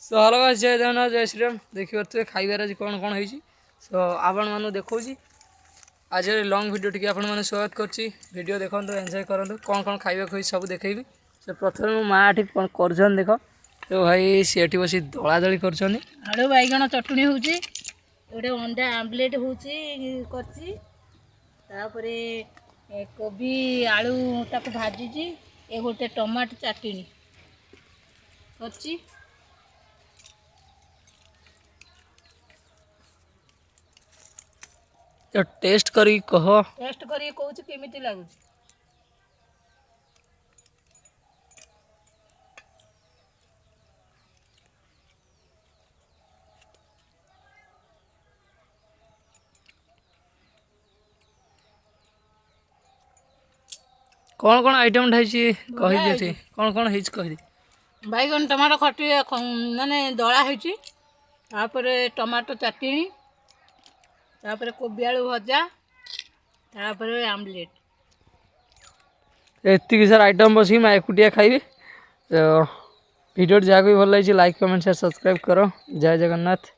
So hello guys, जय जगन्नाथ जय श्रीराम। देखिए पारे खाइबार आज कौन कौन होइछि। सो आपण मानु देखौछि आज लॉन्ग वीडियो टिके आपण माने स्वागत करछि। वीडियो देखंतु एंजॉय करंतु कौन कौन खाइबा खोइ सब देखैबी। से प्रथम माँ आठी कौन करछन देख। तो भाई सी एठी बसी दला दली करछन। आलू बैगण चटनी होउछि, गोटे अंडा आमलेट होउछि करछि, तापरे कोबी आलू ताको भाजीछि, ए गोटे टमाटो चटनी करछि। तो टेस्ट करी कह। टेस्ट करी कहूछि केमिति लागुछि। कौन कौन आइटम ढाइछि कहि दियछि। कौन कौन हेछ कहि दे। बैगन टमाटो खटी माने दला होइछि, तापरे टमाटो चटनी, तापरे कोबी आलू भजा, तापरे आमलेट। एतिक सारा आइटम बसी मैं एकुटिया खाइबी। तो वीडियो जहाँ भी भल लगी लाइक कमेंट शेयर सब्सक्राइब करो। जय जगन्नाथ।